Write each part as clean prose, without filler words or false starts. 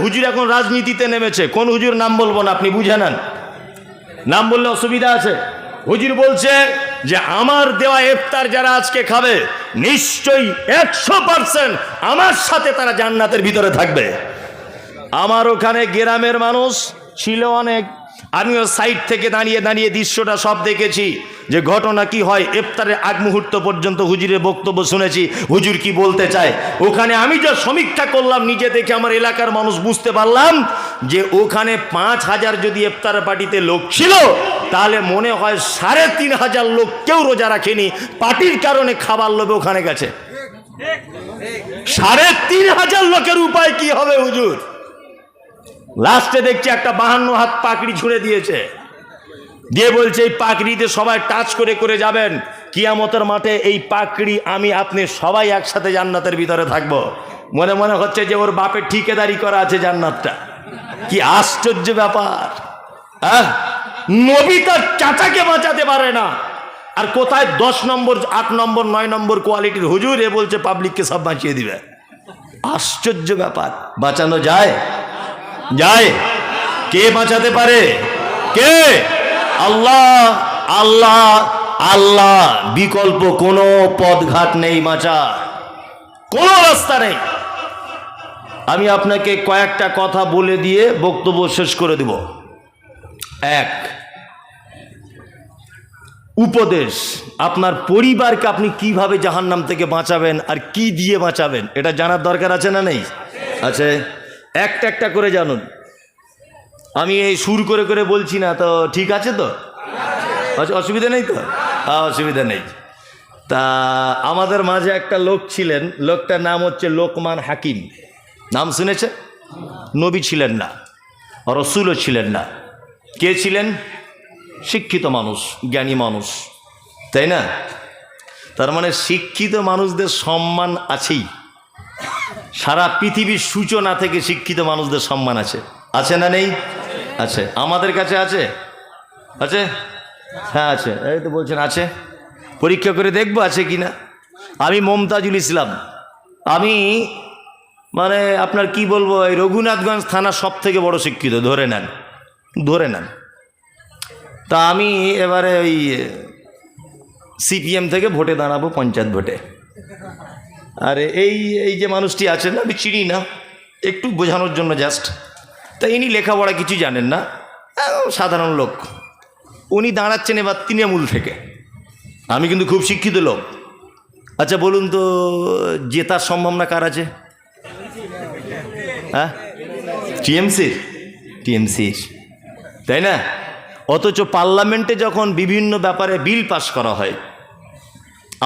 হুজুর এখন রাজনীতিতে নেমেছে, কোন হুজুর নাম বলবো না, আপনি বুঝে নেন, নাম বললে অসুবিধা আছে। হুজুর বলছে যে আমার দেওয়া ইফতার যারা আজকে খাবে নিশ্চয়ই 100% আমার সাথে তারা জান্নাতের ভিতরে থাকবে। আমার ওখানে গ্রামের মানুষ ছিল অনেক, আমিও সাইড থেকে দাঁড়িয়ে দাঁড়িয়ে দৃশ্যটা সব দেখেছি যে ঘটনা কি হয়। ইফতারের আগ মুহূর্ত পর্যন্ত হুজুরের বক্তব্য শুনেছি, হুজুর কি বলতে চায়। ওখানে আমি যা সমীক্ষা করলাম নিজে দেখে আমার এলাকার মানুষ বুঝতে পারলাম যে ওখানে 5000 যদি ইফতার পার্টিতে লোক ছিল তাহলে মনে হয় 3500 লোক কেউ রোজা রাখেনি, পার্টির কারণে খাবার লোভে ওখানে গেছে। 3500 লোকের উপায় কি হবে হুজুর? লাস্টে দেখছি একটা 52 হাত পাকড়ি ছুঁড়ে দিয়েছে, দিয়ে বলছে এই পাকড়িতে সবাই টাচ করে করে যাবেন, কিয়ামতের মাঠে এই পাকড়ি আমি আপনি সবাই একসাথে জান্নাতের ভিতরে থাকবো। মনে মনে হচ্ছে যে ওর বাপের ঠিকাদারি করা আছে জান্নাতটা। কি আশ্চর্য ব্যাপার! নবী তার চাচাকে বাঁচাতে পারে না, আর কোথায় 10 নম্বর 8 নম্বর 9 নম্বর কোয়ালিটির হুজুর এ বলছে পাবলিককে সব বাঁচিয়ে দিবে। আশ্চর্য ব্যাপার। বাঁচানো যায়? যায়। কে বাঁচাতে পারে? কে? আল্লাহ, আল্লাহ, আল্লাহ। বিকল্প কোনো পথঘাট নেই, বাঁচার কোনো রাস্তা নেই। আমি আপনাকে কয়েকটা কথা বলে দিয়ে বক্তব্য শেষ করে দেব। এক, উপদেশ, আপনার পরিবারকে আপনি কিভাবে জাহান্নাম থেকে বাঁচাবেন আর কি দিয়ে বাঁচাবেন এটা জানার দরকার আছে না নেই? আছে। একটা একটা করে জানুন। আমি এই সুর করে করে বলছি না তো, ঠিক আছে তো? অসুবিধা নেই তো? অসুবিধা নেই। তা আমাদের মাঝে একটা লোক ছিলেন, লোকটার নাম হচ্ছে লোকমান হাকিম। নাম শুনেছে? নবী ছিলেন না, রসুলও ছিলেন না। কে ছিলেন? শিক্ষিত মানুষ, জ্ঞানী মানুষ, তাই না? তার মানে শিক্ষিত মানুষদের সম্মান আছেই। সারা পৃথিবীর সূচনা থেকে শিক্ষিত মানুষদের সম্মান আছে, আছে না নেই? আছে। আমাদের কাছে আছে? আছে? হ্যাঁ আছে। এই তো বলছেন আছে, পরীক্ষা করে দেখবো আছে কিনা। আমি মমতাজুল ইসলাম, আমি মানে আপনার কি বলবো, এই রঘুনাথগঞ্জ থানা সব থেকে বড় শিক্ষিত, ধরে নেন, ধরে নেন। তা আমি এবারে ওই সিপিএম থেকে ভোটে দাঁড়াবো, পঞ্চায়েত ভোটে। আরে এই এই যে মানুষটি আছেন, আমি চিনি না, একটু বোঝানোর জন্য জাস্ট। তা ইনি লেখাপড়া কিছু জানেন না, সাধারণ লোক। উনি দাঁড়াচ্ছেন এবার তৃণমূল থেকে, আমি কিন্তু খুব শিক্ষিত লোক। আচ্ছা বলুন তো, জেতার সম্ভাবনা কার আছে? হ্যাঁ, টিএমসির, টিএমসির, তাই না? অথচ পার্লামেন্টে যখন বিভিন্ন ব্যাপারে বিল পাস করা হয়,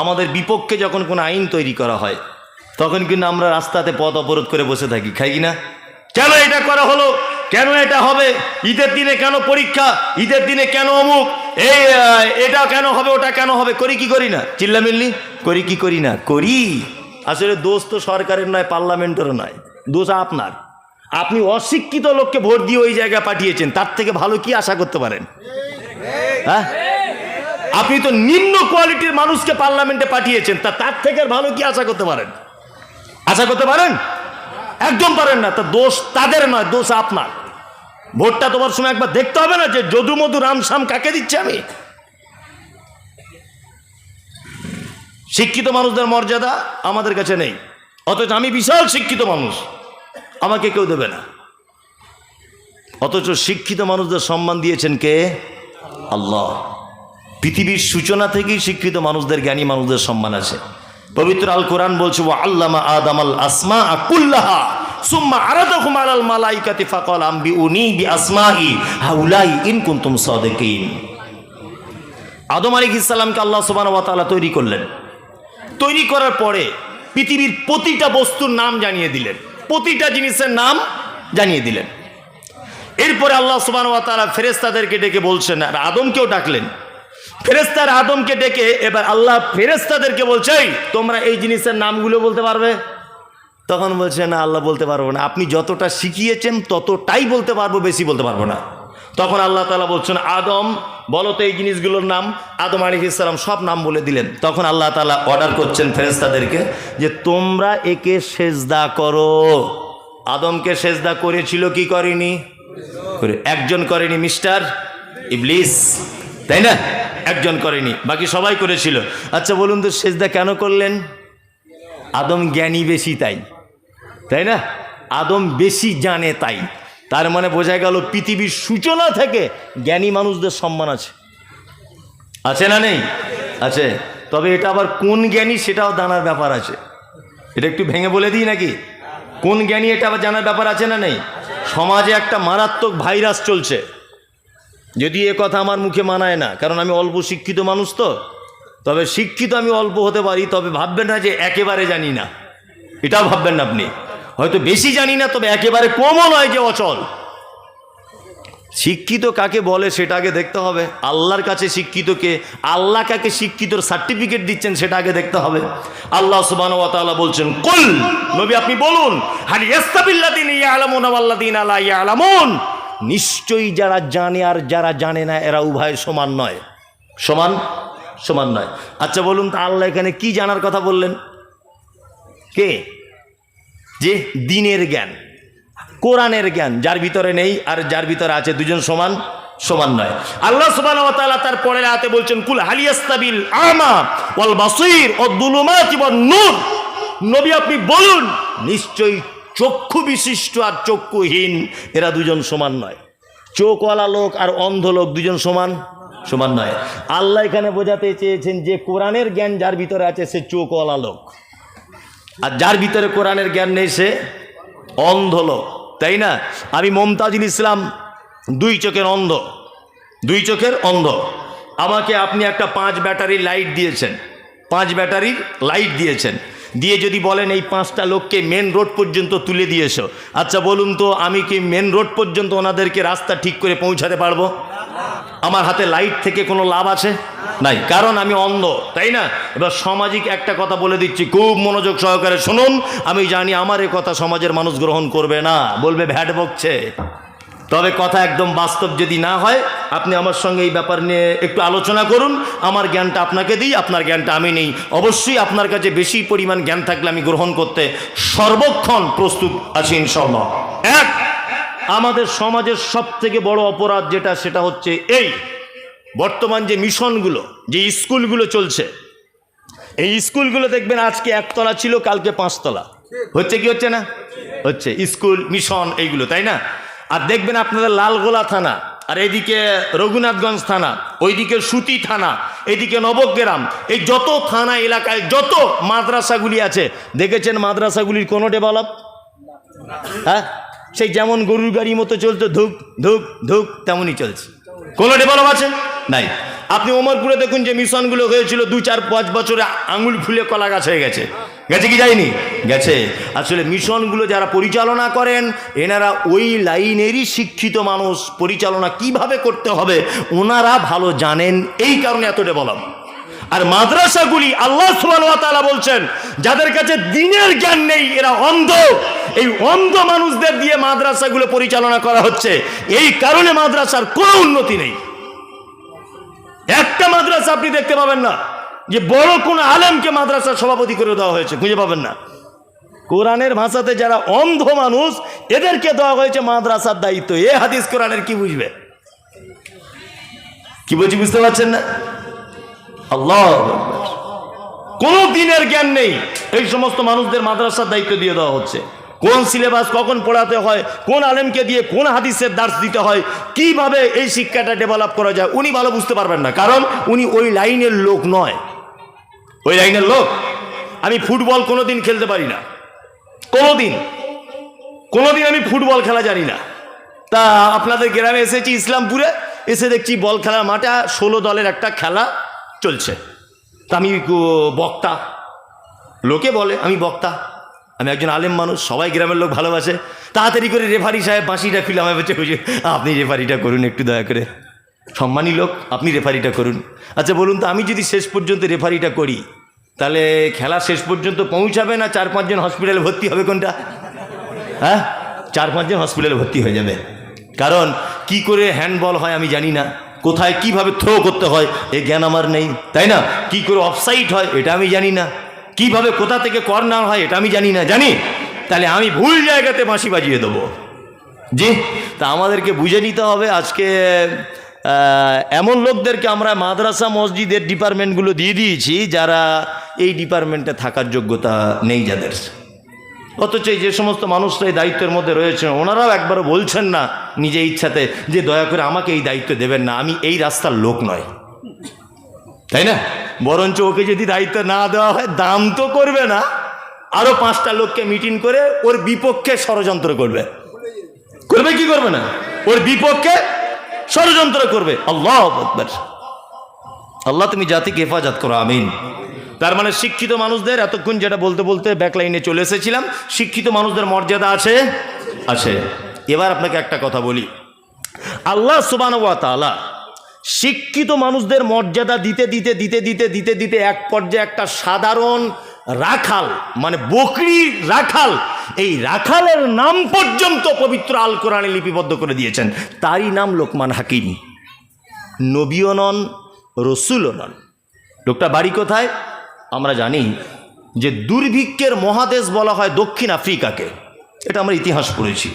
আমাদের বিপক্ষে যখন কোনো আইন তৈরি করা হয়, তখন কিন্তু আমরা রাস্তাতে পথ অবরোধ করে বসে থাকি, খাই কি না? কেন এটা করা হলো, কেন এটা হবে, ঈদের দিনে কেন পরীক্ষা, ঈদের দিনে কেন অমুক, এই এটা কেন হবে, ওটা কেন হবে, করি কি করি না? চিল্লামিল্লি করি কি করি না? করি। আসলে দোষ তো সরকারের নয়, পার্লামেন্টেরও নয়, দোষ আপনার। আপনি অশিক্ষিত লোককে ভোট দিয়ে ওই জায়গায় পাঠিয়েছেন, তার থেকে ভালো কি আশা করতে পারেন? হ্যাঁ, আপনি তো নিম্ন কোয়ালিটির মানুষকে পার্লামেন্টে পাঠিয়েছেন, তার থেকে ভালো কি আশা করতে পারেন? আশা করতে পারেন? একদম পারেন না। তা দোষ তাদের নয়, দোষ আপনার। ভোটটা তোমার সময় একবার দেখতে হবে না যে যদু মধু রামশ্যাম কাকে দিচ্ছে আমি? শিক্ষিত মানুষদের মর্যাদা আমাদের কাছে নেই, অথচ আমি বিশাল শিক্ষিত মানুষ, আমাকে কেউ দেবে না। অথচ শিক্ষিত মানুষদের সম্মান দিয়েছেন কে? আল্লাহ। পৃথিবীর সূচনা থেকেই শিক্ষিত মানুষদের, জ্ঞানী মানুষদের সম্মান আছে। পবিত্র আল কোরআন বলছে, ওয়া আল্লামা আদামাল আসমাআ কুল্লাহা সুম্মা আরাদাহুম আলাল মালাইকাতি ফাকাল আম্বিউনি বিআসমাই হাউলাই ইন কুনতুম সাদিকিন। আদম আলাইহিস সালামকে আল্লাহ সুবহানাহু ওয়া তাআলা তৈরি করলেন। তৈরি করার পরে পৃথিবীর প্রতিটা বস্তুর নাম জানিয়ে দিলেন, প্রতিটা জিনিসের নাম জানিয়ে দিলেন। এরপরে আল্লাহ সুবহানাহু ওয়া তাআলা ফেরেশতাদেরকে ডেকে বলছেন, আর আদমকেও ডাকলেন। ফেরেশতার আদমকে ডেকে এবার আল্লাহ ফেরেশতাদেরকে বলছে, তোমরা এই জিনিসের নামগুলো বলতে পারবে? তখন বলছে, না আল্লাহ বলতে পারবো না, আপনি যতটা শিখিয়েছেন ততটাই বলতে পারবো, বেশি বলতে পারবো না। তখন আল্লাহ তাআলা বলছেন, আদম বলো তো এই জিনিসগুলোর নাম। আদম আলাইহিস সালাম সব নাম বলে দিলেন। তখন আল্লাহ তাআলা অর্ডার করছেন ফেরেশতাদেরকে যে তোমরা একে সেজদা করো। আদমকে সেজদা করেছিল কি করেনি? একজন করেনি, মিস্টার ইবলিস, তাই না? একজন করেনি, বাকি সবাই করেছিল। আচ্ছা বলুন তো সেজদা কেন করলেন? আদম জ্ঞানী বেশি তাই, তাই না? আদম বেশি জানে তাই। তার মানে বোঝা গেল পৃথিবীর সূচনা থেকে জ্ঞানী মানুষদের সম্মান আছে, আছে না নেই? আছে। তবে এটা আবার কোন জ্ঞানী সেটাও জানার ব্যাপার আছে। এটা একটু ভেঙে বলে দিই নাকি? কোন জ্ঞানী এটা আবার জানার ব্যাপার আছে না নেই? সমাজে একটা মারাত্মক ভাইরাস চলছে, যদি এ কথা আমার মুখে মানায় না, কারণ আমি অল্প শিক্ষিত মানুষ তো। তবে শিক্ষিত আমি অল্প হতে পারি, তবে ভাববেন না যে একেবারে জানি না, এটাও ভাববেন না আপনি। হয়তো বেশি জানি না, তবে একেবারে কমও নয় যে অচল। শিক্ষিত কাকে বলে সেটা আগে দেখতে হবে। আল্লাহর কাছে শিক্ষিতকে, আল্লাহ কাকে শিক্ষিতর সার্টিফিকেট দিচ্ছেন সেটা আগে দেখতে হবে। আল্লাহ সুবহানাহু ওয়া তাআলা বলছেন, কুল, নবী আপনি বলুন, হাল ইয়াস্তাবিল্লাযিনা ইয়ালামুনা ওয়াল্লাযিনা লা ইয়ালামুন, নিশ্চয়ই যারা জানে আর যারা জানে না এরা উভয় সমান নয়, সমান নয়। আচ্ছা বলুন তো আল্লাহ এখানে কি জানার কথা বললেন? কে? যে দ্বীনের জ্ঞান, কোরআনের জ্ঞান যার ভিতরে নেই আর যার ভিতরে আছে, দুজন সমান নয়। আল্লাহ সুবহানাহু ওয়া তাআলা তার পরের আয়াতে বলছেন, কুল হাল ইয়াস্তাবিল আমা ওয়াল বাসীর ওয়াদ-দুলুমাতি ওয়ান-নূর, নবী আপনি বলুন নিশ্চয়ই চক্ষু বিশিষ্ট আর চক্ষুহীন এরা দুজন সমান নয়। চোখওয়ালা লোক আর অন্ধ লোক দুজন সমান নয়। আল্লাহ এখানে বোঝাতে চেয়েছেন যে কোরআনের জ্ঞান যার ভিতরে আছে সে চোখওয়ালা লোক, আর যার ভিতরে কোরআনের জ্ঞান নেই সে অন্ধ লোক, তাই না? আমি মমতাজুল ইসলাম, দুই চোখের অন্ধ। আমাকে আপনি একটা 5 ব্যাটারির লাইট দিয়েছেন, 5 ব্যাটারির লাইট দিয়েছেন, দিয়ে যদি বলেন এই 5টা লোককে মেন রোড পর্যন্ত তুলে দিয়েছো, আচ্ছা বলুন তো আমি কি মেন রোড পর্যন্ত ওনাদেরকে রাস্তা ঠিক করে পৌঁছাতে পারবো? আমার হাতে লাইট থেকে কোনো লাভ আছে? নাই, কারণ আমি অন্ধ, তাই না? এবার সামাজিক একটা কথা বলে দিচ্ছি, খুব মনোযোগ সহকারে শুনুন। আমি জানি আমার এ কথা সমাজের মানুষ গ্রহণ করবে না, বলবে ভ্যাট বকছে। তবে কথা একদম বাস্তব যদি না হয়, আপনি আমার সঙ্গে এই ব্যাপার নিয়ে একটু আলোচনা করুন। আমার জ্ঞানটা আপনাকে দিই, আপনার জ্ঞানটা আমি নেই। অবশ্যই আপনার কাছে বেশি পরিমাণ জ্ঞান থাকলে আমি গ্রহণ করতে সর্বক্ষণ প্রস্তুত আছি ইনশাআল্লাহ। এক, আমাদের সমাজের সবথেকে বড় অপরাধ যেটা, সেটা হচ্ছে এই বর্তমান যে মিশনগুলো, যে স্কুলগুলো চলছে, এই স্কুলগুলো দেখবেন আজকে 1 তলা ছিল, কালকে 5 তলা হচ্ছে। কি হচ্ছে না? হচ্ছে। স্কুল মিশন এইগুলো, তাই না? আর দেখবেন আপনাদের লালগোলা থানা, আর এদিকে রঘুনাথগঞ্জ থানা, ওইদিকে সুতি থানা, এদিকে নবগ্রাম, এই যত থানা এলাকায় যত মাদ্রাসাগুলি আছে, দেখেছেন মাদ্রাসাগুলির কোনো ডেভেলপ? হ্যাঁ, সেই যেমন গরুর গাড়ির মতো চলতো, ধুক ধুক ধুক, তেমনই চলছে। কোনো ডেভেলপ আছে? নাই। আপনি ওমরপুরে দেখুন যে মিশনগুলো হয়েছিল 2-4-5 বছরে আঙুল ফুলে কলা গাছ হয়ে গেছে। গেছে কি যায়নি? গেছে। আসলে মিশনগুলো যারা পরিচালনা করেন এনারা ওই লাইনেরই শিক্ষিত মানুষ, পরিচালনা কিভাবে করতে হবে ওনারা ভালো জানেন, এই কারণে এত ডেভেলপ। আর মাদ্রাসাগুলি আল্লাহ সুবহানাহু ওয়া তাআলা বলছেন যাদের কাছে দ্বীনের জ্ঞান নেই এরা অন্ধ। এই অন্ধ মানুষদের দিয়ে মাদ্রাসাগুলো পরিচালনা করা হচ্ছে, এই কারণে মাদ্রাসার কোনো উন্নতি নেই। একটা মাদ্রাসা আপনি দেখতে পাবেন না যে বড় কোন আলেমকে মাদ্রাসার সভাপতি করে দেওয়া হয়েছে, খুঁজে পাবেন না। কোরআনের ভাষাতে যারা অন্ধ মানুষ এদেরকে দেওয়া হয়েছে মাদ্রাসার দায়িত্ব। এ হাদিস কোরআনের কি বুঝবে? কি বলছি বুঝতে পারছেন না? আল্লাহ, কোন দিনের জ্ঞান নেই, এই সমস্ত মানুষদের মাদ্রাসার দায়িত্ব দিয়ে দেওয়া হচ্ছে। কোন সিলেবাস কখন পড়াতে হয়, কোন আলেমকে দিয়ে কোন হাদিসের দার্স দিতে হয়, কিভাবে এই শিক্ষাটা ডেভেলপ করা যায় উনি ভালো বুঝতে পারবেন না, কারণ উনি ওই লাইনের লোক নয়। ওই লাইনের লোক। আমি ফুটবল কোনোদিন খেলতে পারি না, কোনোদিন আমি ফুটবল খেলা জানি না। তা আপনাদের গ্রামে এসেছি ইসলামপুরে, এসে দেখছি বল খেলার মাঠে 16 দলের একটা খেলা চলছে। তা আমি বক্তা, লোকে বলে আমি বক্তা, আমি একজন আলেম মানুষ, সবাই গ্রামের লোক ভালোবাসে। তাড়াতাড়ি করে রেফারি সাহেব বাঁশিটা খুলে আমার বলছে, আপনি রেফারিটা করুন একটু দয়া করে, সম্মানী লোক, আপনি রেফারিটা করুন। আচ্ছা বলুন তো আমি যদি শেষ পর্যন্ত রেফারিটা করি তাহলে খেলা শেষ পর্যন্ত পৌঁছাবে না 4-5 জন হসপিটালে ভর্তি হবে? কোনটা? হ্যাঁ, 4-5 জন হসপিটালে ভর্তি হয়ে যাবে। কারণ কি করে হ্যান্ডবল হয় আমি জানি না, কোথায় কিভাবে থ্রো করতে হয় এই জ্ঞান আমার নেই, তাই না? কি করে অফসাইড হয় এটা আমি জানি না, কিভাবে কোথা থেকে কর্নার হয় এটা আমি জানি না। জানি তাহলে আমি ভুল জায়গাতে বাঁশি বাজিয়ে দেবো। জি, তা আমাদেরকে বুঝে নিতে হবে। আজকে এমন লোকদেরকে আমরা মাদ্রাসা মসজিদের ডিপার্টমেন্টগুলো দিয়ে দিয়েছি যারা এই ডিপার্টমেন্টে থাকার যোগ্যতা নেই যাদের। অথচ যে সমস্ত মানুষরা এই দায়িত্বের মধ্যে রয়েছেন ওনারাও একবারও বলছেন না নিজে ইচ্ছাতে যে দয়া করে আমাকে এই দায়িত্ব দেবেন না, আমি এই রাস্তার লোক নয়, তাই না? বরঞ্চ ওকে যদি দায়িত্ব না দেওয়া হয় দাম তো করবে না, আরো 5টা লোককে মিটিং করে ওর বিপক্ষে ষড়যন্ত্র করবে। করবে কি করবে না? ওর বিপক্ষে ষড়যন্ত্র করবে। আল্লাহু আকবার। আল্লাহ তুমি জাতিকে হেফাজত করো, আমিন। তার মানে শিক্ষিত মানুষদের, এতক্ষণ যেটা বলতে বলতে ব্যাকলাইনে চলে এসেছিলাম, শিক্ষিত মানুষদের মর্যাদা আছে, আছে। এবার আপনাকে একটা কথা বলি, আল্লাহ সুবহানাহু ওয়া তাআলা শিক্ষিত মানুষদের মর্যাদা দিতে দিতে দিতে দিতে দিতে দিতে এক পর্যায়ে একটা সাধারণ রাখাল, মানে বকরি রাখাল, এই রাখালের নাম পর্যন্ত পবিত্র আল কোরআনে লিপিবদ্ধ করে দিয়েছেন। তারই নাম লোকমান হাকিম। নবীও নন, রসুলও নন। লোকটা বাড়ি কোথায়? আমরা জানি যে দুর্ভিক্ষের মহাদেশ বলা হয় দক্ষিণ আফ্রিকাকে, এটা আমরা ইতিহাস পড়েছি।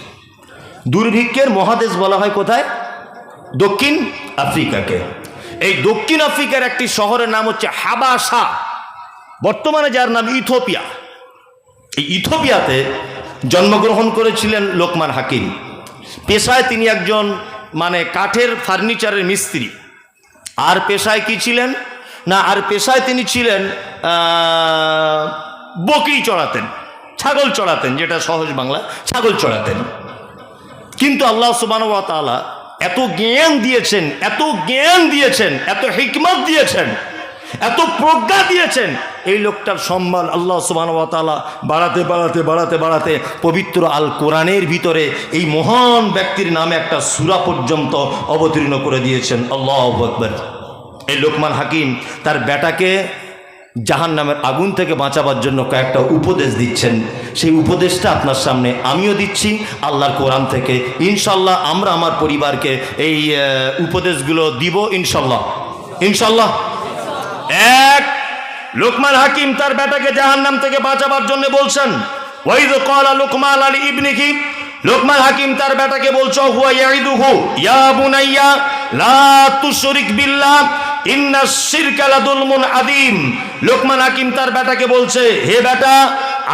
দুর্ভিক্ষের মহাদেশ বলা হয় কোথায়? দক্ষিণ আফ্রিকাকে। এই দক্ষিণ আফ্রিকার একটি শহরের নাম হচ্ছে হাবাসা, বর্তমানে যার নাম ইথিওপিয়া। এই ইথিওপিয়াতে জন্মগ্রহণ করেছিলেন লোকমান হাকিম। পেশায় তিনি একজন মানে কাঠের ফার্নিচারের মিস্ত্রি। আর পেশায় কি ছিলেন না, আর পেশায় তিনি ছিলেন বকরি চড়াতেন, ছাগল চড়াতেন, যেটা সহজ বাংলা, ছাগল চড়াতেন। কিন্তু আল্লাহ সুবহানাহু ওয়া তাআলা এত জ্ঞান দিয়েছেন, এত জ্ঞান দিয়েছেন, এত হিকমত দিয়েছেন, এত প্রজ্ঞা দিয়েছেন, এই লোকটার সম্মান আল্লাহ সুবহানাহু ওয়া তাআলা বাড়াতে বাড়াতে বাড়াতে বাড়াতে পবিত্র আল কোরআনের ভিতরে এই মহান ব্যক্তির নামে একটা সূরা পর্যন্ত অবতীর্ণ করে দিয়েছেন। আল্লাহু আকবার। এই লোকমান হাকিম তার বেটাকে জাহান্নামের আগুন থেকে বাঁচাবার জন্য কয়েকটা উপদেশ দিচ্ছেন। সেই উপদেশটা আপনার সামনে আমিও দিচ্ছি আল্লাহর কোরআন থেকে। ইনশাল্লাহ আমরা আমার পরিবারকে এই উপদেশগুলো দিব ইনশাল্লাহ, ইনশাল্লাহ। এক, লোকমান হাকিম তার বেটাকে জাহান্নাম থেকে বাঁচাবার জন্য বলছেন, ওয়াইদ ক্বালা লুকমান আলী ইবনিহি, লোকমান হাকিম তার বেটাকে বলছো, হুয়া ইয়াইদুহু ইয়া বুনাইয়া লা তুশরিক বিল্লাহ ইন্নাশ শিরকা লাযুলমুন আযীম। লোকমান হাকিম তার বেটাকে বলছে, হে বেটা,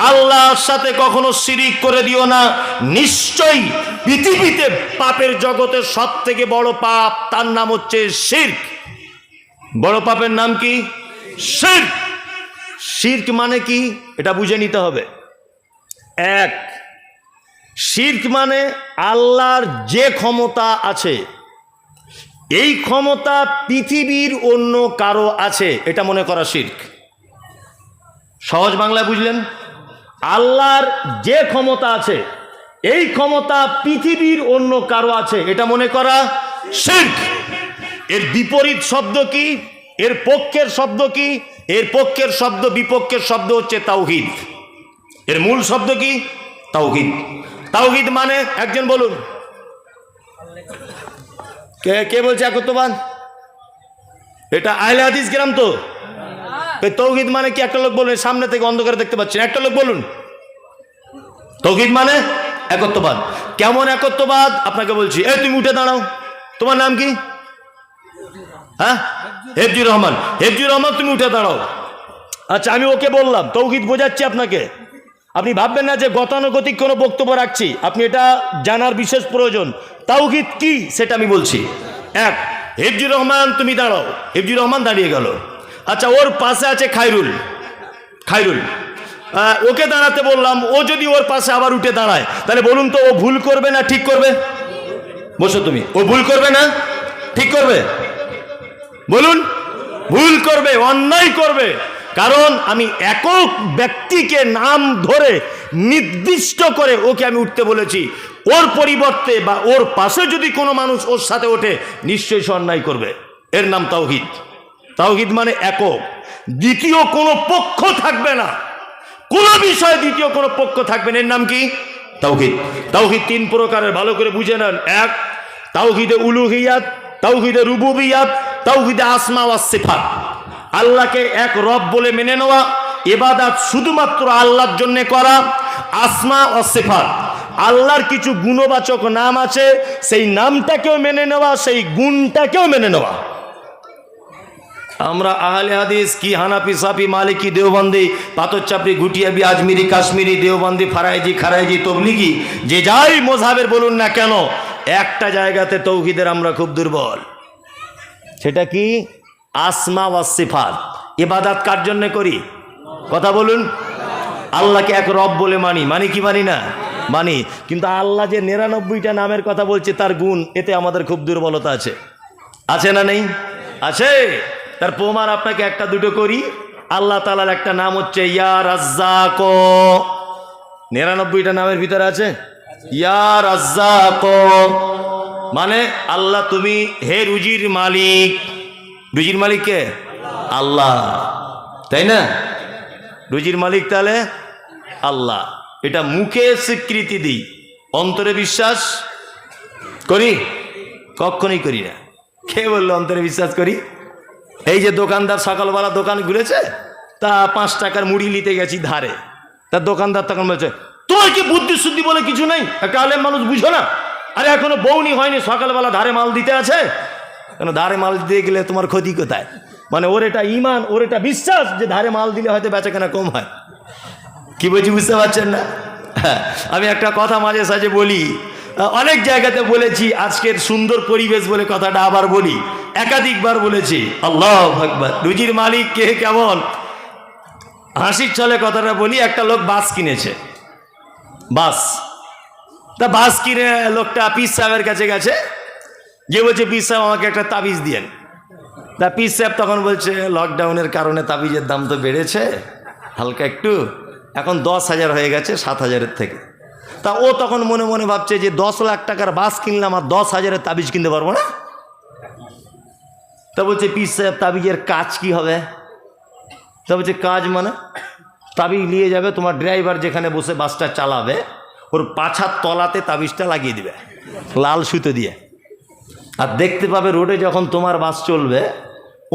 আল্লাহর সাথে কখনো শিরিক করে দিও না। নিশ্চয়ই পৃথিবীতে পাপের জগতে সবথেকে বড় পাপ, তার নাম হচ্ছে শিরক। বড় পাপের নাম কি? শিরক। শিরক মানে কি এটা বুঝে নিতে হবে। এক, শিরক মানে আল্লাহর যে ক্ষমতা আছে, এই ক্ষমতা পৃথিবীর অন্য কারো আছে, এটা মনে করা শিরক। সহজ বাংলায় বুঝলেন? আল্লাহর যে ক্ষমতা আছে, এই ক্ষমতা পৃথিবীর অন্য কারো আছে, এটা মনে করা শিরক। এর বিপরীত শব্দ কি? এর পক্ষের শব্দ কি? এর পক্ষের শব্দ, বিপক্ষের শব্দ হচ্ছে তাওহীদ। এর মূল শব্দ কি? তাওহীদ। তাওহীদ মানে একজন বলুন, কে কে বলছে একত্ববাদ? এটা আহলে হাদিস গ্রাম তো। তাওহীদ মানে কি? একটা লোক বলুন, সামনে থেকে অন্ধকারে দেখতে পাচ্ছেন, একটা লোক বলুন। তাওহীদ মানে একত্ববাদ। কেমন একত্ববাদ আপনাকে বলছি। এই তুমি উঠে দাঁড়াও, তোমার নাম কি? হ্যাঁ, হেফজুর রহমান। হেফজুর রহমান তুমি উঠে দাঁড়াও। আচ্ছা, আমি ওকে বললাম, তাওহীদ বোঝাচ্ছি আপনাকে। আপনি ভাববেন না যে গতানুগতিক কোনো বক্তব্য রাখছি, আপনি এটা জানার বিশেষ প্রয়োজন। তাওহীদ কি সেটা আমি বলছি। এক, হেফজুর রহমান তুমি দাঁড়াও। হেফজুর রহমান দাঁড়িয়ে গেল। আচ্ছা, ওর পাশে আছে খায়রুল। খায়রুল ওকে দাঁড়াতে বললাম, ও যদি ওর পাশে আবার উঠে দাঁড়ায়, তাহলে বলুন তো ও ভুল করবে না ঠিক করবে? বসো তুমি, ও ভুল করবে না ঠিক করবে? বলুন। ভুল করবে, অন্যায় করবে। কারণ আমি একক ব্যক্তিকে নাম ধরে নির্দিষ্ট করে ওকে আমি উঠতে বলেছি। ওর পরিবর্তে বা ওর পাশে যদি কোনো মানুষ ওর সাথে ওঠে, নিশ্চয়ই সে অন্যায় করবে। এর নাম তাওহীদ। তাওহীদ মানে একক, দ্বিতীয় কোনো পক্ষ থাকবে না, কোন বিষয়ে দ্বিতীয় কোনো পক্ষ থাকবে না। এর নাম কি? তাওহীদ। তাওহীদ তিন প্রকারের, ভালো করে বুঝে নেন। এক, তাওহীদে উলুহিয়াত, তাওহীদে রুবুবিয়াত, তাওহীদে আসমা ওয়াস সিফাত। আল্লাহকে এক রব বলে মেনে নেওয়া, ইবাদত শুধুমাত্র আল্লাহর জন্য করা, আসমা ও সিফাত, আল্লাহর কিছু গুণবাচক নাম আছে, সেই নামটাকেও মেনে নেওয়া, সেই গুণটাকেও মেনে নেওয়া। আমরা আহলে হাদিস কি হানাফি, সাফি, মালিকি, দেওবন্দি, পাথরচাপড়ি, ঘুটিয়াবি, আজমিরি, কাশ্মীরি, দেওবন্দি, ফারাইজি, খারাইজি, তবলিগি, যে যাই মযহাবের বলুন না কেন, একটা জায়গাতে তৌহিদের আমরা খুব দুর্বল। সেটা কি? আসমা ওয়াস সিফাত। ইবাদত কার জন্য করি? কথা বলুন। আল্লাহকে এক রব বলে মানি কি মানি না? মানি। কিন্তু আল্লাহ যে 99টা নামের কথা বলছে, তার গুণ, এতে আমাদের খুব দুর্বলতা আছে। আছে না নেই? আছে। তার প্রমাণ আপনাকে একটা দুটো করি। আল্লাহ তাআলার একটা নাম হচ্ছে ইয়া রাজ্জাক। 99টা নামের ভিতরে আছে ইয়া রাজ্জাক, মানে আল্লাহ তুমি হে রুজির মালিক। রুজির মালিক কে? আল্লাহ, তাই না? রুজির মালিক তাহলে আল্লাহ। এটা মুখে স্বীকৃতি দিই, অন্তরে বিশ্বাস করি? কখনই করি না। কে বললো অন্তরে বিশ্বাস করি? এই যে দোকানদার সকালবেলা দোকান ঘুরেছে, তা 5 টাকার মুড়ি নিতে গেছি ধারে, তার দোকানদার তখন বলছে, তোমার কি বুদ্ধি শুদ্ধি বলে কিছু নেই? একটা আলেম মানুষ বুঝো না? আরে এখনো বউনি হয়নি, সকালবেলা ধারে মাল দিতে আছে। কেন ধারে মাল দিতে গেলে তোমার ক্ষতি কোথায়? মানে ওর এটা ইমান, ওর এটা বিশ্বাস যে ধারে মাল দিলে হয়তো বেচাকেনা কম হয়। কি বলছি বুঝতে পারছেন না? আমি একটা কথা মাঝে সাঝে বলি, অনেক জায়গাতে বলেছি, আজকের সুন্দর পরিবেশ বলে কথাটা আবার বলি, একাধিকবার বলেছি। আল্লাহু আকবার। রুজির মালিক কে কেমন? হাসির ছলে কথাটা বলি। একটা লোক বাস কিনেছে, বাস কিনে লোকটা পীর সাহেবের কাছে গেছে, যে বলছে পীর সাহেব আমাকে একটা তাবিজ দিয়েন। তা পীর সাহেব তখন বলছে লকডাউনের কারণে তাবিজের দাম তো বেড়েছে হালকা একটু, এখন 10,000 হয়ে গেছে 7,000-এর থেকে। তা ও তখন মনে মনে ভাবছে যে 10 লাখ টাকার বাস কিনলাম আর 10,000-এর তাবিজ কিনতে পারবো না। তা বলছে পীর সাহেব তাবিজের কাজ কি হবে? তা বলছে কাজ মানে তাবিজ নিয়ে যাবে, তোমার ড্রাইভার যেখানে বসে বাসটা চালাবে ওর পাছার তলাতে তাবিজটা লাগিয়ে দিবে লাল সুতো দিয়ে, আর দেখতে পাবে রোডে যখন তোমার বাস চলবে,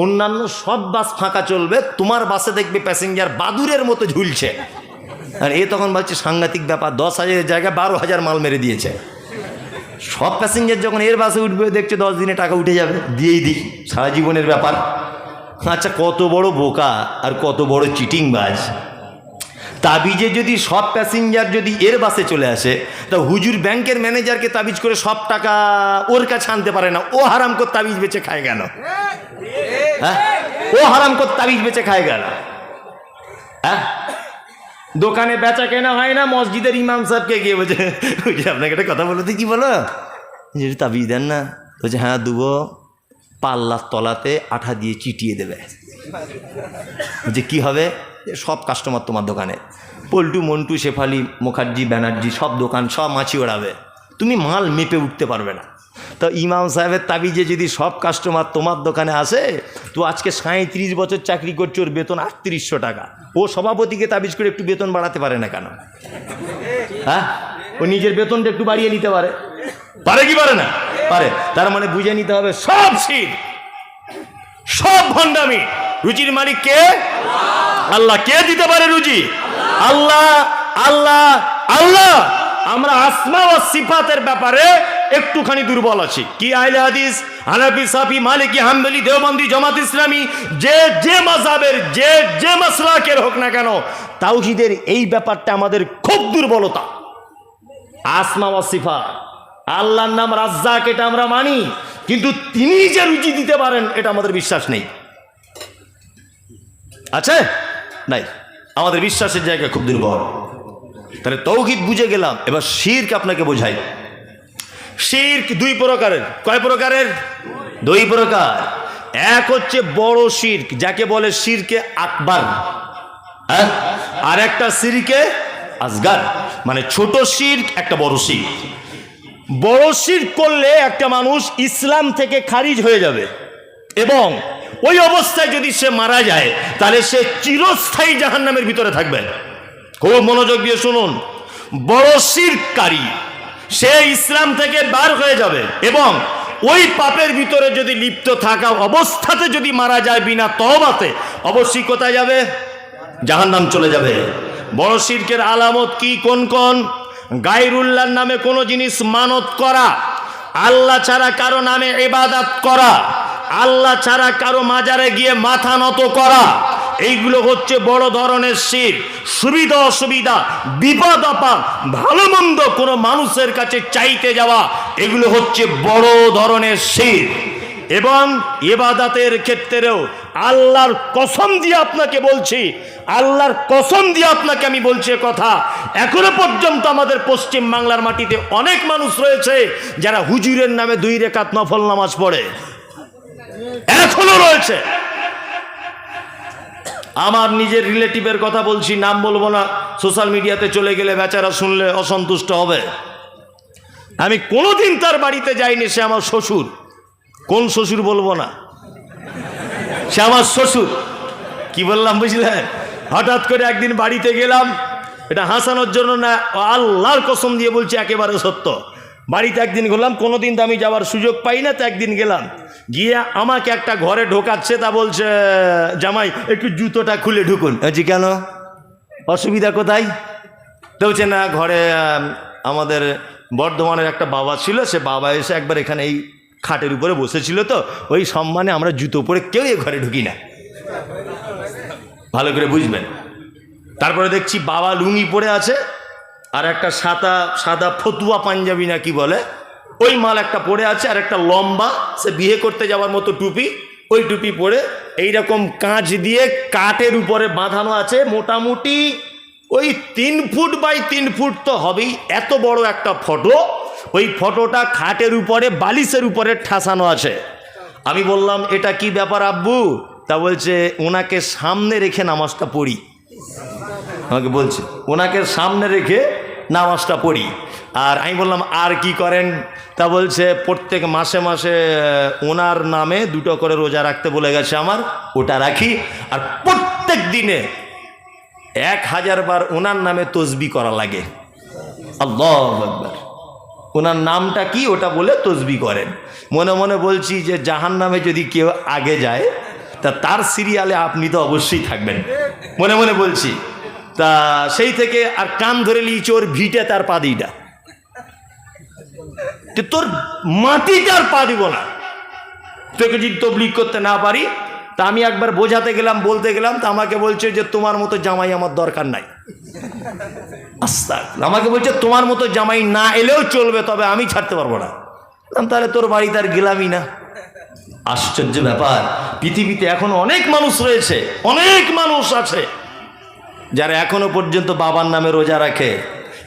অন্যান্য সব বাস ফাঁকা চলবে, তোমার বাসে দেখবে প্যাসেঞ্জার বাদুরের মতো ঝুলছে। আর এ তখন বলছে সাংঘাতিক ব্যাপার, 10,000-এর জায়গায় 12,000 মাল মেরে দিয়েছে। সব প্যাসেঞ্জার যখন এর বাসে উঠবে দেখছে 10 দিনে টাকা উঠে যাবে, দিয়েই দিই, সারা জীবনের ব্যাপার। আচ্ছা, কত বড় বোকা আর কত বড় চিটিংবাজ! তাবিজে যদি সব প্যাসেঞ্জার যদি এর বাসে চলে আসে, তা হুজুর ব্যাংকের ম্যানেজারকে তাবিজ করে সব টাকা ওর কাছে আনতে পারে না, ও হারাম করে তাবিজ বেচে খায় কেন? হ্যাঁ, ও হারাম করে তাবিজ বেচে খায় কেন? হ্যাঁ, দোকানে বেচা কেনা হয় না, মসজিদের ইমাম সাহেবকে গিয়ে বলছে আপনাকে একটা কথা বলো তো। কি বলো? তাবিজ দেন না। বলছে হ্যাঁ দেবো, পাল্লার তলাতে আঠা দিয়ে চিটিয়ে দেবে। যে কি হবে? সব কাস্টমার তোমার দোকানে, পল্টু, মন্টু, শেফালি, মুখার্জি, ব্যানার্জি, সব দোকান সব মাছি ওড়াবে, তুমি মাল মেপে উঠতে পারবে না। তো ইমাম সাহেবের তাবিজে যদি সব কাস্টমার তোমার দোকানে আসে, তো আজকে 37 বছর চাকরি করছে, ওর বেতন 3800 টাকা, ও সভাপতিকে তাবিজ করে একটু বেতন বাড়াতে পারে না কেন? হ্যাঁ, ও নিজের বেতনটা একটু বাড়িয়ে নিতে পারে, পারে কি পারে না? পারে। তার মানে বুঝে নিতে হবে সব শির, সব ভণ্ডামি। রুজির মালিক কে? আল্লাহ। কে দিতে পারে রুজি? আল্লাহ, আল্লাহ, আল্লাহ। আমরা আসমা ও সিফাতের ব্যাপারে একটুখানি দুর্বল আছি। কি আহলে হাদিস, হানাফি, সাফি, মালিকি, হাম্বলি, দেওবন্দি, জামাত ইসলামী, যে মাযহাবের যে মাসলাকের হোক না কেন, তাওহীদের এই ব্যাপারটা আমাদের খুব দুর্বলতা। আসমা ও সিফাত, আল্লাহর নাম রাজ্জাক, এটা আমরা মানি, কিন্তু তিনি যে রুজি দিতে পারেন এটা আমাদের বিশ্বাস নেই। আছে নাই? আমাদের বিশ্বাসের জায়গা খুব দুর্বল। তাহলে তাওহীদ বুঝে গেলাম, এবার শিরক আপনাকে বোঝাই। শিরক 2 প্রকারের। কয় প্রকারের? 2 প্রকার। এক হচ্ছে বড় শিরক, যাকে বলে শিরকে আকবার, হ্যাঁ, আর একটা শিরকে আসগার, মানে ছোট শিরক, একটা বড় শিরক। বড় শিরক করলে একটা মানুষ ইসলাম থেকে খারিজ হয়ে যাবে, এবং ওই অবস্থায় যদি সে মারা যায় তাহলে সে চিরস্থায়ী জাহান্নামের ভিতরে থাকবে। খুব মনোযোগ দিয়ে শুনুন, বড় শিরককারী সে ইসলাম থেকে বার হয়ে যাবে, এবং ওই পাপের ভিতরে যদি লিপ্ত থাকা অবস্থাতে যদি মারা যায় বিনা তওবাতে, অবশ্যই কোথায় যাবে? জাহান্নাম চলে যাবে। বড় শিরকের আলামত কি কোন কোন? গায়রুল্লাহর নামে কোনো জিনিস মানত করা, আল্লাহ ছাড়া কারো নামে ইবাদত করা, আল্লাহ ছাড়া কারো মাজারে গিয়ে মাথা নত করা, এইগুলো হচ্ছে বড় ধরনের শিরক। সুবিধা অসুবিধা, বিপদ আপদ, ভালো মন্দ কোনো মানুষের কাছে চাইতে যাওয়া, এগুলো হচ্ছে বড় ধরনের শিরক। এবং ইবাদতের ক্ষেত্রেও আল্লাহর কসম দিয়ে আপনাকে বলছি, আল্লাহর কসম দিয়ে আপনাকে আমি বলছি কথা, এখনো পর্যন্ত আমাদের পশ্চিম বাংলার মাটিতে অনেক মানুষ রয়েছে যারা হুজুরের নামে 2 রাকাত নফল নামাজ পড়ে, এখনো রয়েছে। আমার নিজের রিলেটিভের কথা বলছি, নাম বলবো না, সোশ্যাল মিডিয়াতে চলে গেলে বেচারা শুনলে অসন্তুষ্ট হবে। আমি কোনোদিন তার বাড়িতে যাইনি, সে আমার শ্বশুর। কোন শ্বশুর বলবো না, সে আমার শ্বশুর। কি বললাম বুঝলেন? হঠাৎ করে একদিন বাড়িতে গেলাম, এটা হাসানোর জন্য না, আল্লাহর কসম দিয়ে বলছি একেবারে সত্য। বাড়িতে একদিন গেলাম, কোনোদিন তো আমি যাওয়ার সুযোগ পাই না, তো একদিন গেলাম, গিয়ে আমাকে একটা ঘরে ঢোকাচ্ছে, তা বলছে জামাই একটু জুতোটা খুলে ঢুকুন। জি কেন, অসুবিধা কোথায়? তো বলছে না, ঘরে আমাদের বর্ধমানের একটা বাবা ছিল, সে বাবা এসে একবার এখানে এই খাটের উপরে বসেছিল, তো ওই সম্মানে আমরা জুতো পরে কেউ এ ঘরে ঢুকি না। ভালো করে বুঝবেন। তারপরে দেখছি বাবা লুঙ্গি পরে আছে, আর একটা সাদা ফতুয়া পাঞ্জাবি না কি বলে, ওই মাল একটা পরে আছে, আর একটা লম্বা সে বিয়ে করতে যাওয়ার মতো টুপি, ওই টুপি পরে এইরকম কাঁচ দিয়ে কাঠের উপরে বাঁধানো আছে, মোটামুটি ওই 3 ফুট বাই 3 ফুট তো হবেই, এত বড় একটা ফটো। ওই ফটোটা খাটের উপরে বালিশের উপরে ঠাসানো আছে। আমি বললাম এটা কি ব্যাপার আব্বু? তা বলছে ওনাকে সামনে রেখে নামাজটা পড়ি। আমাকে বলছে ওনাকে সামনে রেখে নামাজটা পড়ি। আর আমি বললাম আর কি করেন? তা বলছে প্রত্যেক মাসে মাসে ওনার নামে 2টো করে রোজা রাখতে বলে গেছে আমার, ওটা রাখি। আর প্রত্যেক দিনে 1000 বার ওনার নামে তসবিহ করা লাগে। আল্লাহু আকবার। ওনার নামটা কি ওটা বলে তসবিহ করেন। মনে মনে বলছি যে জাহান্নামে যদি কেউ আগে যায় তা তার সিরিয়ালে আপনি তো অবশ্যই থাকবেন, মনে মনে বলছি। তা সেই থেকে আর কান ধরে নিয়েছি ওর ভিটে তার পা দিইটা, তোর মাটিতে আর পা দিব না, তোকে যদি তবলিগ করতে না পারি। তা আমি একবার বোঝাতে গেলাম, বলতে গেলাম, তা আমাকে বলছে যে তোমার মতো জামাই আমার দরকার নাই। আস্তাগফিরুল্লাহ। আমাকে বলছে তোমার মতো জামাই না এলেও চলবে, তবে আমি ছাড়তে পারবো না। তাহলে তোর বাড়িতে আর গেলামই না। আশ্চর্য ব্যাপার, পৃথিবীতে এখন অনেক মানুষ রয়েছে, অনেক মানুষ আছে যারা এখনো পর্যন্ত বাবার নামে রোজা রাখে,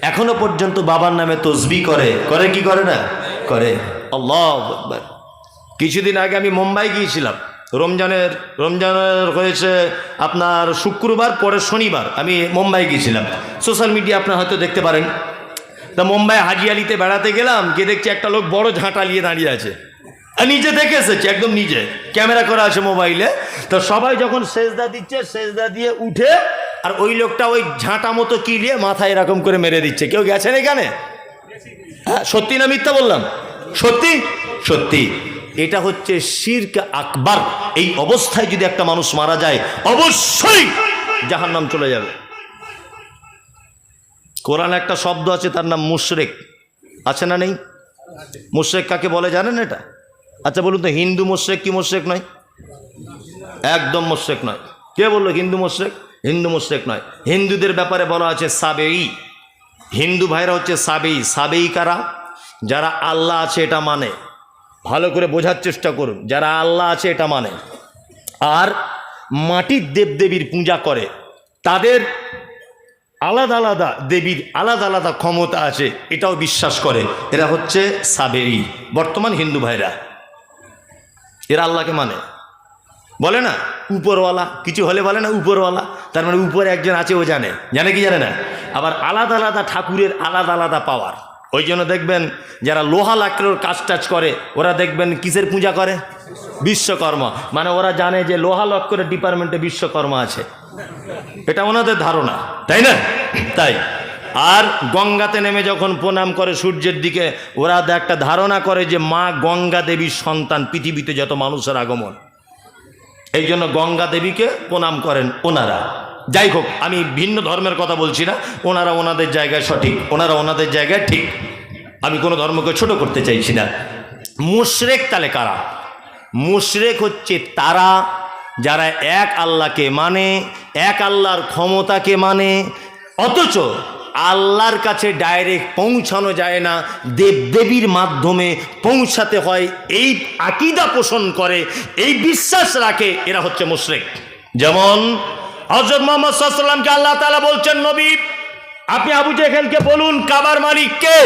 এখনো পর্যন্ত বাবার নামে তসবিহ করে। করে কি করে না? করে। আল্লাহু আকবার। কিছুদিন আগে আমি মুম্বাই গিয়েছিলাম, রমজানের হয়েছে আপনার শুক্রবার, পরে শনিবার আমি মুম্বাই গিয়েছিলাম। সোশ্যাল মিডিয়া আপনার হয়তো দেখতে পারেন। তা মুম্বাই হাজি আলিতে বেড়াতে গেলাম, গিয়ে দেখছি একটা লোক বড় ঝাঁটা নিয়ে দাঁড়িয়ে আছে। নিজে দেখে এসেছে, একদম নিজে, ক্যামেরা করা আছে মোবাইলে। তো সবাই যখন সেজদা দিচ্ছে, সেজদা দিয়ে উঠে আর ওই লোকটা ওই ঝাঁটা মতো কি নিয়ে মাথায় এরকম করে মেরে দিচ্ছে। কেউ গেছেন এখানে? হ্যাঁ, সত্যি না মিথ্যা বললাম? সত্যি সত্যি। এটা হচ্ছে শিরক আকবার। এই অবস্থায় যদি একটা মানুষ মারা যায় অবশ্যই জাহান্নাম চলে যাবে। কোরআন একটা শব্দ আছে, তার নাম মুশরিক, আছে না নেই? মুশরিক কাকে বলে জানেন এটা? আচ্ছা বলুন তো, হিন্দু মুশরিক কি মুশরিক নয়? একদম মুশরিক নয়। কে বললো হিন্দু মুশরিক? হিন্দু মুশরিক নয়। হিন্দুদের ব্যাপারে বলা আছে সাবেই। হিন্দু ভাইরা হচ্ছে সাবেই। সাবেই কারা? যারা আল্লাহ আছে এটা মানে। ভালো করে বোঝার চেষ্টা করুন, যারা আল্লাহ আছে এটা মানে আর মাটির দেবদেবীর পূজা করে, তাদের আলাদা আলাদা দেবীর আলাদা আলাদা ক্ষমতা আছে, এটাও বিশ্বাস করে। এরা হচ্ছে সাবেই। বর্তমান হিন্দু ভাইরা এরা আল্লাহকে মানে, বলে না উপরওয়ালা, কিছু হলে বলে না উপরওয়ালা, তার মানে উপরে একজন আছে, ও জানে। জানে কি জানে না? আবার আলাদা আলাদা ঠাকুরের আলাদা আলাদা পাওয়ার। ওই জন্য দেখবেন যারা লোহা লাকড়ির কাজ টাজ করে, ওরা দেখবেন কিসের পূজা করে? বিশ্বকর্মা। মানে ওরা জানে যে লোহা লক্করের ডিপার্টমেন্টে বিশ্বকর্মা আছে, এটা ওনাদের ধারণা, তাই না? তাই। আর গঙ্গাতে নেমে যখন প্রণাম করে সূর্যের দিকে, ওরা একটা ধারণা করে যে মা গঙ্গা দেবীর সন্তান পৃথিবীতে যত মানুষের আগমন, এই জন্য গঙ্গা দেবীকে প্রণাম করেন ওনারা। যাই হোক, আমি ভিন্ন ধর্মের কথা বলছি না, ওনারা ওনাদের জায়গায় সঠিক, ওনারা ওনাদের জায়গায় ঠিক, আমি কোনো ধর্মকে ছোট করতে চাইছি না। মুশরিক তাহলে কারা? মুশরিক হচ্ছে তারা যারা এক আল্লাহকে মানে, এক আল্লাহর ক্ষমতাকে মানে, অথচ আল্লাহর কাছে ডাইরেক্ট পৌঁছানো যায় না, দেবদেবীর মাধ্যমে পৌঁছাতে হয়, এই আকীদা পোষণ করে, এই বিশ্বাস রাখে, এরা হচ্ছে মুশরিক। যেমন হযরত মুহাম্মদ সাল্লাল্লাহু আলাইহি ওয়াসাল্লামকে আল্লাহ তাআলা বলছেন, নবী আপনি আবু জেহেলকে বলুন কাবার মালিক কে?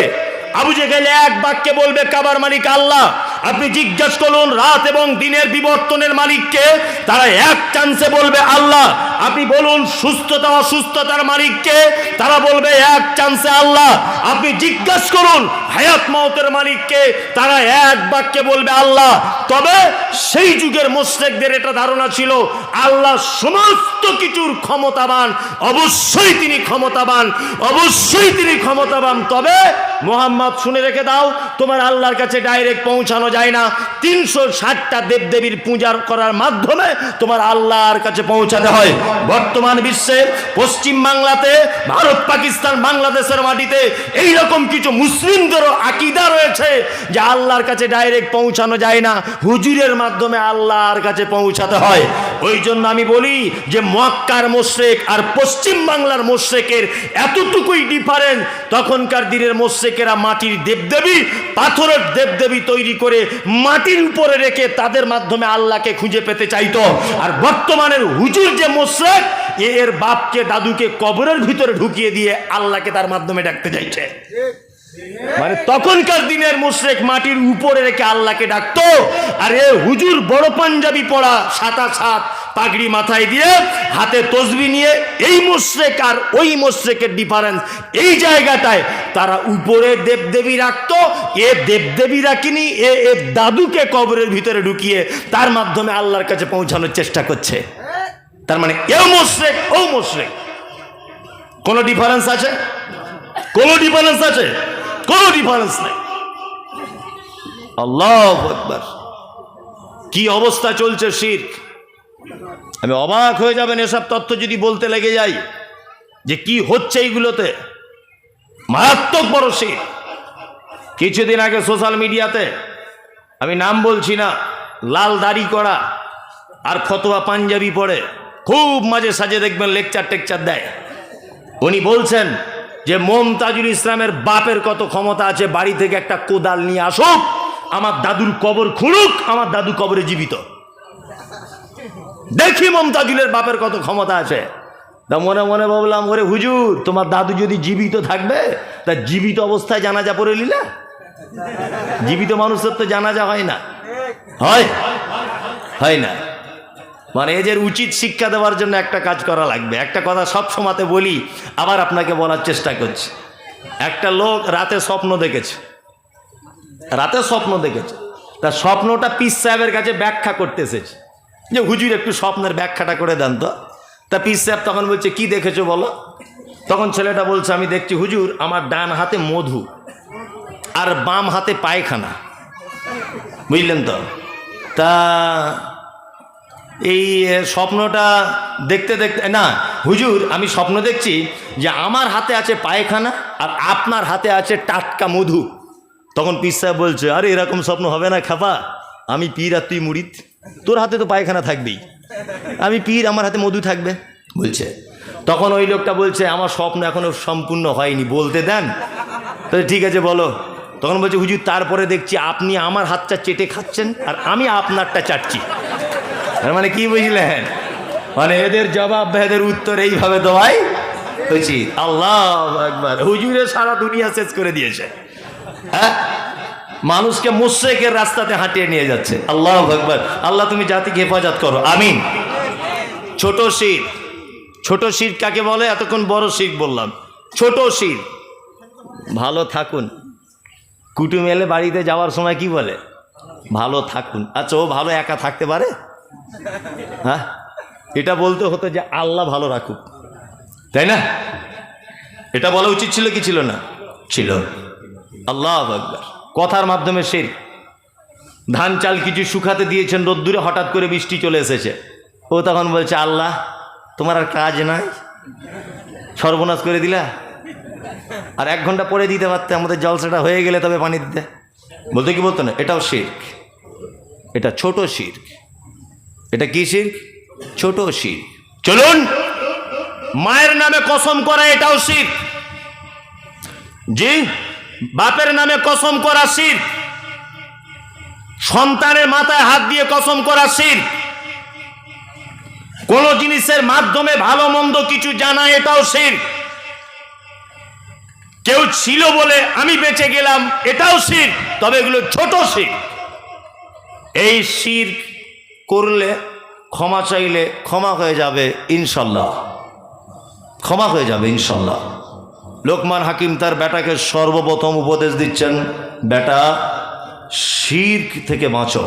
আবু জেহেল এক বাক্যে বলবে কাবার মালিক আল্লাহ। আপনি জিজ্ঞাসা করুন রাত এবং দিনের বিবর্তনের মালিককে, তারা এক চান্সে বলবে আল্লাহ। আপনি বলুন সুস্থতা অসুস্থতার মালিককে, তারা বলবে এক চান্সে আল্লাহ। আপনি জিজ্ঞাসা করুন হায়াত মওতের মালিককে, তারা এক বাক্যে বলবে আল্লাহ। তবে সেই যুগের মুশরিকদের এটা ধারণা ছিল আল্লাহ সমস্ত কিছুর ক্ষমতাবান, অবশ্যই তিনি ক্ষমতাবান, অবশ্যই তিনি ক্ষমতাবান। তবে মুহাম্মদ শুনে রেখে দাও, তোমার আল্লাহর কাছে ডাইরেক্ট পৌঁছানো যায় না, 360টা দেবদেবীর পূজা করার মাধ্যমে তোমার আল্লাহর কাছে পৌঁছাতে হয়। বর্তমান বিশ্বে পশ্চিম বাংলাতে, ভারত পাকিস্তান বাংলাদেশের মাটিতে এইরকম কিছু মুসলিমদেরও আকীদা রয়েছে যে আল্লাহর কাছে ডাইরেক্ট পৌঁছানো যায় না, হুজুরের মাধ্যমে আল্লাহর কাছে পৌঁছাতে হয়। ওই জন্য আমি বলি যে মক্কার মুশরিক আর পশ্চিম বাংলার মুশরিকের এতটুকুই ডিফারেন্স, তখনকার দিনের মুশরিকেরা মাটির দেবদেবী, পাথরের দেবদেবী তৈরি করে মাটির উপরে রেখে তাদের মাধ্যমে আল্লাহকে খুঁজে পেতে চাইতো। আর বর্তমানের হুজুর যে মুশরিক, এর বাপকে দাদুকে কবরের ভিতরে ঢুকিয়ে দিয়ে আল্লাহকে তার মাধ্যমে ডাকতে চাইছে। মানে তখনকার দিনের মুশরিক মাটির উপরে রেখে আল্লাহকে ডাকতো, আর এ হুজুর বড় পাঞ্জাবি পরা, সাদা সাত পাগড়ি মাথায় দিয়ে, হাতে তসবিহ নিয়ে, এই মুশরিক আর ওই মুশরিকের ডিফারেন্স এই জায়গাটায়। তারা উপরে দেবদেবী রাখতো, এ দেবদেবী রাখিনি, এ দাদুকে কবরের ভিতরে ঢুকিয়ে তার মাধ্যমে আল্লাহর কাছে পৌঁছানোর চেষ্টা করছে। তার মানে এও মুশরিক ও মুশরিক। কোনো ডিফারেন্স আছে? কোনো ডিফারেন্স আছে? কোনো ডিফারেন্স নেই। আল্লাহু আকবার, কি অবস্থা চলছে শিরক! আমি অবাক হয়ে যাবেন এসব তথ্য যদি বলতে লেগে যাই যে কি হচ্ছে এইগুলোতে। মারাত্মক বড় শিরক। কিছুদিন আগে সোশ্যাল মিডিয়াতে, আমি নাম বলছি না, লাল দাড়ি করা আর ফতোয়া পাঞ্জাবি পরে খুব মাঝে সাজে দেখবেন লেকচার টেকচার দেয়। উনি বলছেন যে মমতাজুল ইসলামের বাপের কত ক্ষমতা আছে, বাড়ি থেকে একটা কোদাল নিয়ে আসুক, আমার দাদুর কবর খুঁড়ুক, আমার দাদু কবরে জীবিত, দেখি মমতাজুলের বাপের কত ক্ষমতা আছে। তা মনে মনে ভাবলাম, ওরে হুজুর, তোমার দাদু যদি জীবিত থাকবে তা জীবিত অবস্থায় জানাজা পড়ে নিলে? জীবিত মানুষের তো জানাজা হয় না, হয় না। মানে এদের উচিত শিক্ষা দেওয়ার জন্য একটা কাজ করা লাগবে। একটা কথা সব সময়তে বলি, আবার আপনাকে বলার চেষ্টা করছি। একটা লোক রাতে স্বপ্ন দেখেছে, তার স্বপ্নটা পীর সাহেবের কাছে ব্যাখ্যা করতে এসেছে যে হুজুর একটু স্বপ্নের ব্যাখ্যাটা করে দেন তো। তা পীর সাহেব তখন বলছে কি দেখেছো বলো? তখন ছেলেটা বলছে আমি দেখছি হুজুর, আমার ডান হাতে মধু আর বাম হাতে পায়খানা, বুঝলেন তো। তা এই স্বপ্নটা দেখতে দেখতে, না হুজুর আমি স্বপ্ন দেখছি যে আমার হাতে আছে পায়খানা আর আপনার হাতে আছে টাটকা মধু। তখন পীর সাহেব বলছে, আরে এরকম স্বপ্ন হবে না খাপা, আমি পীর আর তুই মুরিদ, তোর হাতে তো পায়খানা থাকবেই, আমি পীর, আমার হাতে মধু থাকবে বলছে। তখন ওই লোকটা বলছে আমার স্বপ্ন এখনো সম্পূর্ণ হয়নি, বলতে দেন। তো ঠিক আছে বলো। তখন বলছে হুজুর তারপরে দেখছি আপনি আমার হাতটা চেটে খাচ্ছেন আর আমি আপনারটা চাটছি। মানে কি বুঝলেন? মানে এদের জবাব, এদের উত্তর এইভাবে দেওয়াই উচিত। আল্লাহু আকবার, হুজুরে সারা দুনিয়া শেষ করে দিয়েছে। হ্যাঁ, মানুষকে মুশরিকের রাস্তাতে হাঁটিয়ে নিয়ে যাচ্ছে। আল্লাহু আকবার। আল্লাহ তুমি জাতিকে হেফাজত করো, আমিন। ছোট শিরক, ছোট শিরক কাকে বলে? এতক্ষণ বড় শিরক বললাম, ছোট শিরক। ভালো থাকুন, কুটুম এলে বাড়িতে যাওয়ার সময় কি বলে? ভালো থাকুন। আচ্ছা, ও ভালো একা থাকতে পারে? হ্যাঁ, এটা বলতে হতো যে আল্লাহ ভালো রাখুক, তাই না? এটা বলা উচিত ছিল কি ছিল না? ছিল। আল্লাহু আকবার। কথার মাধ্যমে শিরক। ধান চাল কিছু শুকাতে দিয়েছেন রোদ্দুরে, হঠাৎ করে বৃষ্টি চলে এসেছে, ও তখন বলছে আল্লাহ তোমার আর কাজ নাই, সর্বনাশ করে দিলা। আর 1 ঘন্টা পরে দিতে পারতে, আমাদের জলসাটা হয়ে গেলে তবে পানি দিতে। বলতে কি বলতো না, এটাও শিরক, এটা ছোট শিরক। এটা কি শিরক? ছোট শিরক। চলুন, মায়ের নামে কসম করা এটাও শিরক। জি, বাপের নামে কসম করা শিরক। সন্তানের মাথায় হাত দিয়ে কসম করা শিরক। কোন জিনিসের মাধ্যমে ভালো মন্দ কিছু জানা, এটাও শিরক। কেউ ছিল বলে আমি বেঁচে গেলাম, এটাও শিরক, তবে এগুলো ছোট শিরক। এই শিরক করলে ক্ষমা চাইলে ক্ষমা হয়ে যাবে ইনশাল্লাহ, ক্ষমা হয়ে যাবে ইনশাল্লাহ। লোকমান হাকিম তার বেটাকে সর্বপ্রথম উপদেশ দিচ্ছেন, বেটা শিরক থেকে বাঁচো।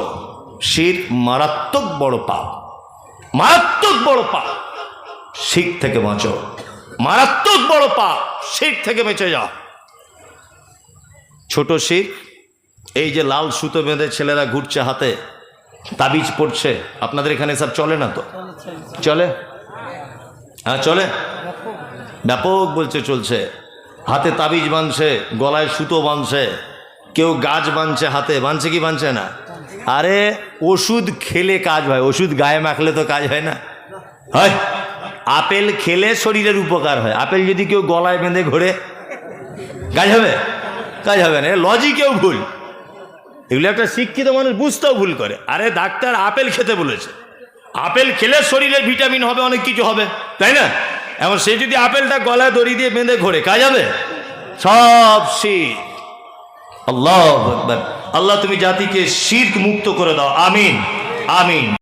শিরক মারাত্মক বড় পাপ, মারাত্মক বড় পাপ। শিরক থেকে বাঁচো, মারাত্মক বড় পাপ, শিরক থেকে বেঁচে যাও। ছোট শিরক, এই যে লাল সুতো বেঁধে ছেলেরা ঘুরছে হাতে, তাবিজ পড়ছে, আপনাদের এখানে সব চলে না তো? চলে, হ্যাঁ চলে, ব্যাপক বলছে চলছে। হাতে তাবিজ বাঁধছে, গলায় সুতো বাঁধছে, কেউ গাছ বাঁধছে হাতে, বাঁধছে কি বাঁধছে না? আরে ওষুধ খেলে কাজ হয়, ওষুধ গায়ে মাখলে তো কাজ হয় না। হয়, আপেল খেলে শরীরের উপকার হয়, আপেল যদি কেউ গলায় বেঁধে ঘোরে কাজ হবে? কাজ হবে না, লজিকেও ভুল। এগুলো একটা শিক্ষিত মানুষ বুঝতেও ভুল করে। আরে ডাক্তার আপেল খেতে বলেছে, আপেল খেলে শরীরে ভিটামিন হবে, অনেক কিছু হবে, তাই না? এখন সে যদি আপেলটা গলায় দড়ি দিয়ে বেঁধে ঘোরে, কাজ হবে? সব শিরক। আল্লাহু আকবার। আল্লাহ তুমি জাতিকে শিরক মুক্ত করে দাও, আমিন আমিন।